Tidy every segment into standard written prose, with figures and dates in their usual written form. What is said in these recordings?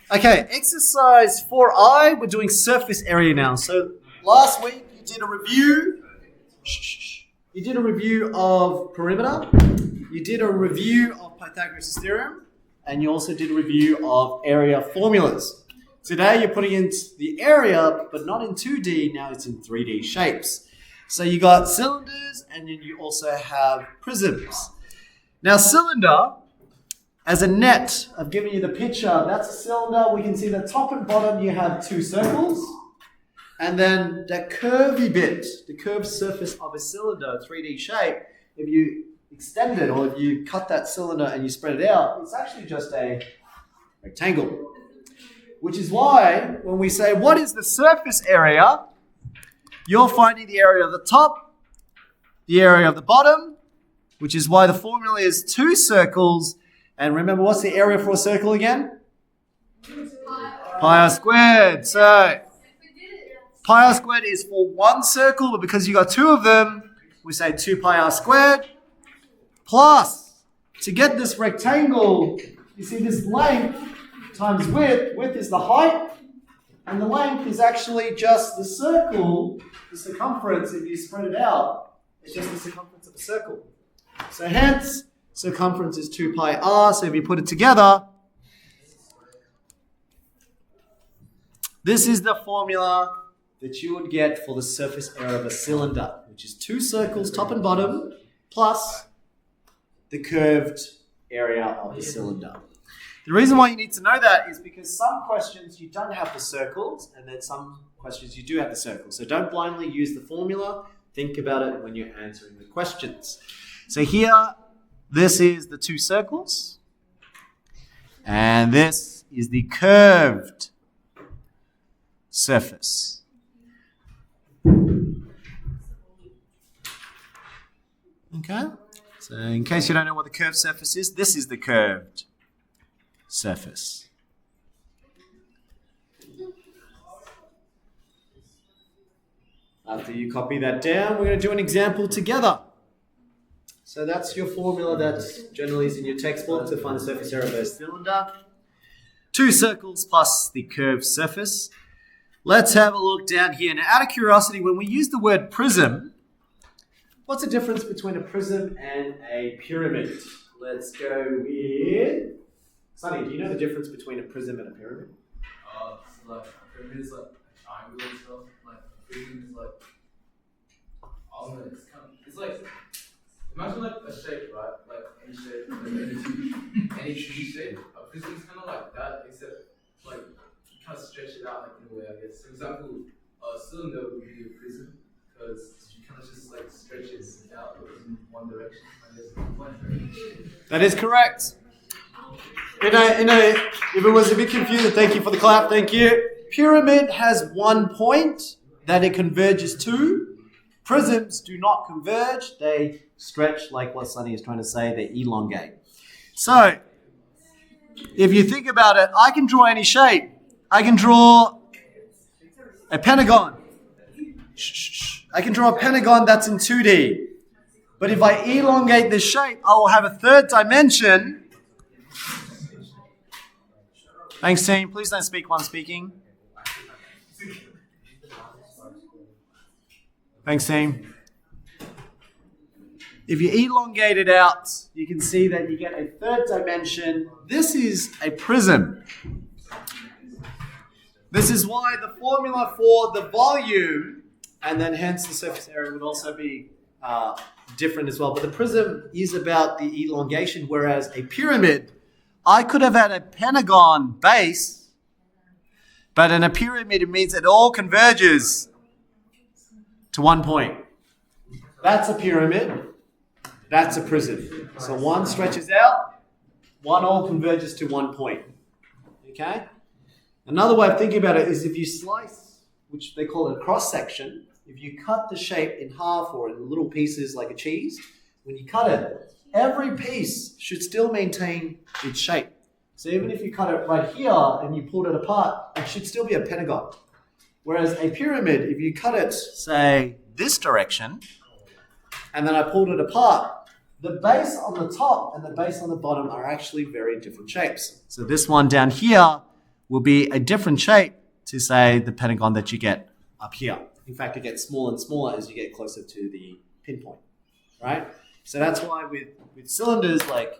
Okay, exercise 4I, we're doing surface area now. So last week you did a review. You did a review of perimeter. You did a review of Pythagoras' theorem. And you also did a review of area formulas. Today you're putting in the area, but not in 2D, now it's in 3D shapes. So you got cylinders and then you also have prisms. Now cylinder, as a net, I've given you the picture. That's a cylinder. We can see the top and bottom you have two circles. And then that curvy bit, the curved surface of a cylinder, 3D shape, if you extend it or if you cut that cylinder and you spread it out, it's actually just a rectangle. Which is why when we say, what is the surface area? You're finding the area of the top, the area of the bottom, which is why the formula is two circles. And remember, what's the area for a circle again? Pi r squared. So pi r squared is for one circle, but because you got two of them, we say 2 pi r squared. Plus, to get this rectangle, you see this length times width. Width is the height, and the length is actually just the circle, the circumference. If you spread it out, it's just the circumference of a circle. So hence, circumference is 2 pi r, so if you put it together, this is the formula that you would get for the surface area of a cylinder, which is two circles, top and bottom, plus the curved area of the cylinder. The reason why you need to know that is because some questions you don't have the circles, and then some questions you do have the circles. So don't blindly use the formula. Think about it when you're answering the questions. So here, this is the two circles, and this is the curved surface. Okay, so in case you don't know what the curved surface is, this is the curved surface. After you copy that down, we're going to do an example together. So that's your formula that generally is in your textbook to find the surface area of a cylinder. Two circles plus the curved surface. Let's have a look down here. Now, out of curiosity, when we use the word prism, what's the difference between a prism and a pyramid? Let's go with Sunny. Do you know the difference between a prism and a pyramid? So like a pyramid is like a triangle and stuff. Like a prism is like, I don't know, it's like, imagine like a shape, right? Like any shape, like any tree shape. A prism is kind of like that, except like you kind of stretch it out like in a way, I guess. For example, a cylinder would be a prism because you kind of just like stretch it out in one direction. I guess. That is correct. If it was a bit confusing, thank you for the clap, thank you. Pyramid has one point that it converges to. Prisms do not converge, they stretch like what Sunny is trying to say, they elongate. So, if you think about it, I can draw any shape. I can draw a pentagon. I can draw a pentagon that's in 2D. But if I elongate this shape, I will have a third dimension. Thanks, team. Please don't speak while I'm speaking. Thanks, team. If you elongate it out, you can see that you get a third dimension. This is a prism. This is why the formula for the volume, and then hence the surface area, would also be different as well. But the prism is about the elongation, whereas a pyramid, I could have had a pentagon base, but in a pyramid it means it all converges to one point. That's a pyramid. That's a prism. So one stretches out, one all converges to one point. Okay? Another way of thinking about it is if you slice, which they call it a cross section, if you cut the shape in half or in little pieces like a cheese, when you cut it, every piece should still maintain its shape. So even if you cut it right here and you pulled it apart, it should still be a pentagon. Whereas a pyramid, if you cut it, say, this direction, and then I pulled it apart, the base on the top and the base on the bottom are actually very different shapes. So this one down here will be a different shape to, say, the pentagon that you get up here. In fact, it gets smaller and smaller as you get closer to the pinpoint, right? So that's why with cylinders like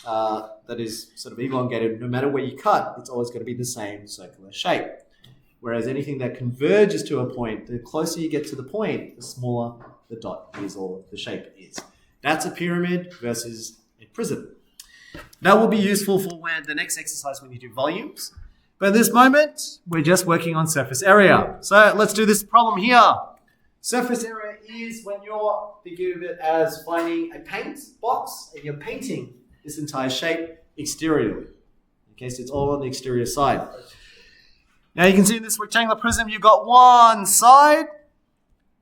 that is sort of elongated, no matter where you cut, it's always going to be the same circular shape. Whereas anything that converges to a point, the closer you get to the point, the smaller the dot is or the shape is. That's a pyramid versus a prism. That will be useful for the next exercise when you do volumes. But at this moment, we're just working on surface area. So let's do this problem here. Surface area is when you're thinking of it as finding a paint box and you're painting this entire shape exteriorly. Okay, so it's all on the exterior side. Now you can see in this rectangular prism, you've got one side,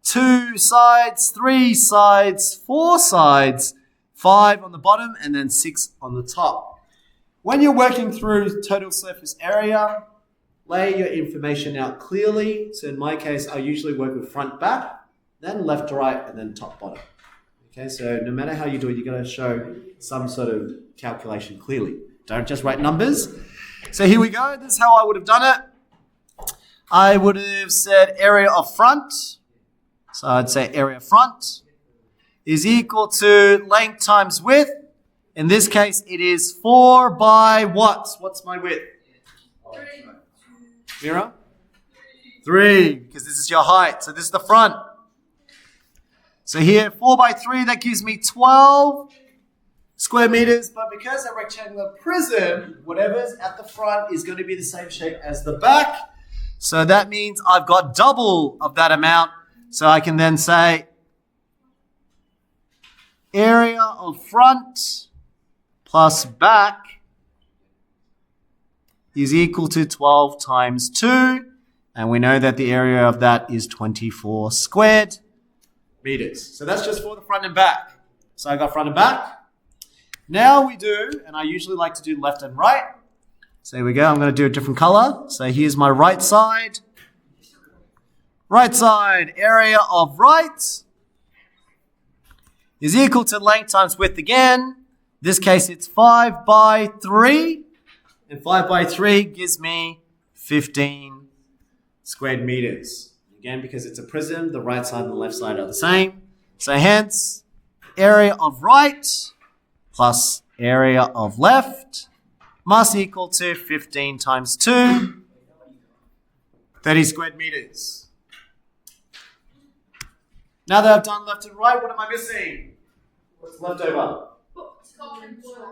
two sides, three sides, four sides, 5 on the bottom, and then 6 on the top. When you're working through total surface area, lay your information out clearly. So in my case, I usually work with front, back, then left to right, and then top, bottom. Okay, so no matter how you do it, you're going to show some sort of calculation clearly. Don't just write numbers. So here we go. This is how I would have done it. I would have said area of front. So I'd say area front is equal to length times width. In this case, it is 4 by what? What's my width? 3. Mira? 3, because this is your height. So this is the front. So here, 4 by 3, that gives me 12 square meters. But because a rectangular prism, whatever's at the front is going to be the same shape as the back. So that means I've got double of that amount. So I can then say area of front plus back is equal to 12 times 2. And we know that the area of that is 24 squared meters. So that's just for the front and back. So I got front and back. Now we do, and I usually like to do left and right. So here we go. I'm going to do a different color. So here's my right side. Right side, area of right is equal to length times width again. In this case, it's 5 by 3. And 5 by 3 gives me 15 squared meters. Again, because it's a prism, the right side and the left side are the same. So hence, area of right plus area of left must equal to 15 times 2, 30 squared meters. Now that I've done left and right, what am I missing? What's left over?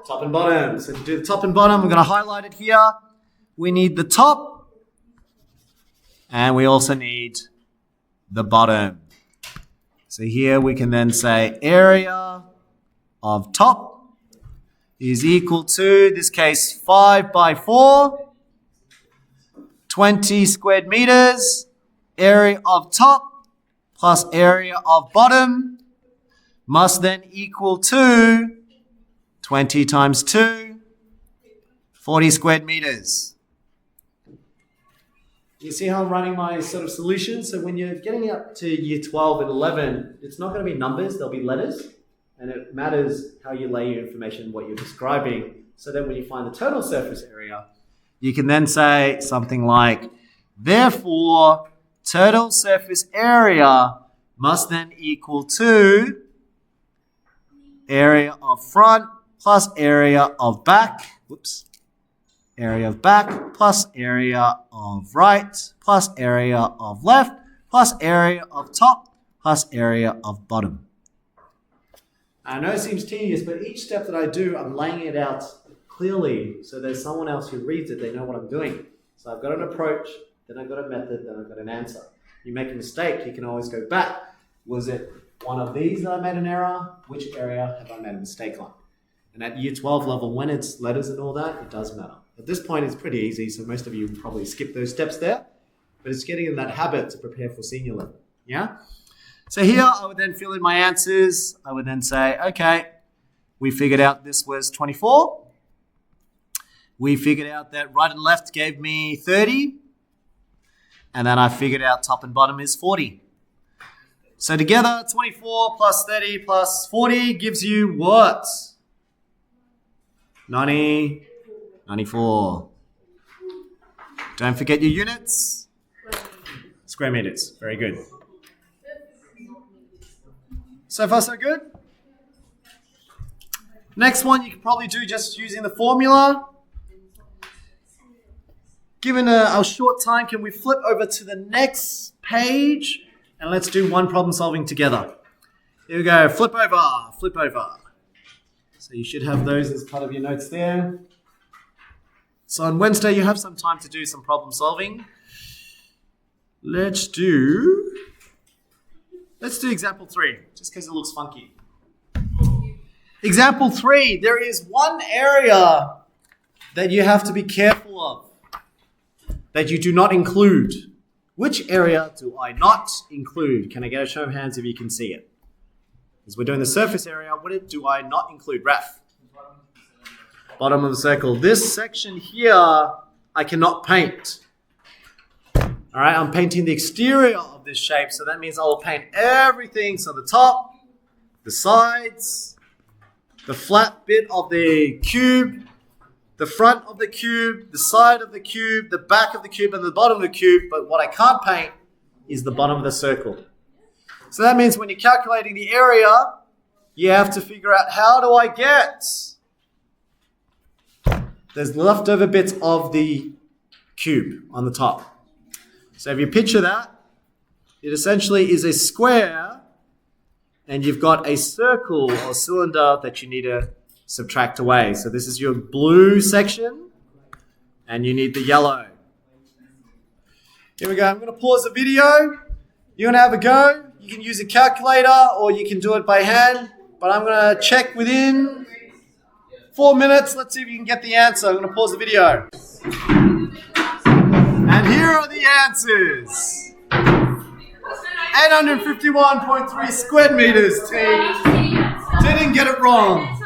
Top and bottom. So to do the top and bottom, we're going to highlight it here. We need the top, and we also need the bottom. So here we can then say area of top is equal to, in this case, 5 by 4, 20 squared meters. Area of top plus area of bottom must then equal to 20 times 2, 40 squared meters. You see how I'm running my sort of solution? So when you're getting up to year 12 and 11, it's not going to be numbers, there'll be letters. And it matters how you lay your information, what you're describing. So that when you find the total surface area, you can then say something like, therefore, total surface area must then equal to area of front plus area of back. Whoops. Area of back plus area of right plus area of left plus area of top plus area of bottom. I know it seems tedious, but each step that I do, I'm laying it out clearly so there's someone else who reads it, they know what I'm doing. So I've got an approach, then I've got a method, then I've got an answer. You make a mistake, you can always go back. Was it one of these that I made an error? Which area have I made a mistake on? And at year 12 level, when it's letters and all that, it does matter. At this point, it's pretty easy, so most of you will probably skip those steps there. But it's getting in that habit to prepare for senior level. Yeah? So here, I would then fill in my answers. I would then say, okay, we figured out this was 24. We figured out that right and left gave me 30. And then I figured out top and bottom is 40. So together, 24 plus 30 plus 40 gives you what? 90, 94. Don't forget your units. Square meters. Very good. So far, so good? Next one you can probably do just using the formula. Given our short time, can we flip over to the next page and let's do one problem solving together. Here we go. Flip over, flip over. So you should have those as part of your notes there. So on Wednesday, you have some time to do some problem solving. Let's do example 3, just because it looks funky. Example 3, there is one area that you have to be careful of, that you do not include. Which area do I not include? Can I get a show of hands if you can see it? Because we're doing the surface area, what do I not include? Raf? Bottom of the circle. This section here, I cannot paint. All right, I'm painting the exterior of this shape, so that means I will paint everything. So the top, the sides, the flat bit of the cube, the front of the cube, the side of the cube, the back of the cube, and the bottom of the cube. But what I can't paint is the bottom of the circle. So that means when you're calculating the area, you have to figure out, how do I get? There's leftover bits of the cube on the top. So if you picture that, it essentially is a square, and you've got a circle or cylinder that you need to subtract away. So this is your blue section, and you need the yellow. Here we go. I'm going to pause the video. You're going to have a go. You can use a calculator or you can do it by hand, but I'm going to check within 4 minutes. Let's see if you can get the answer. I'm going to pause the video. And here are the answers. 851.3 square meters, team. Didn't get it wrong.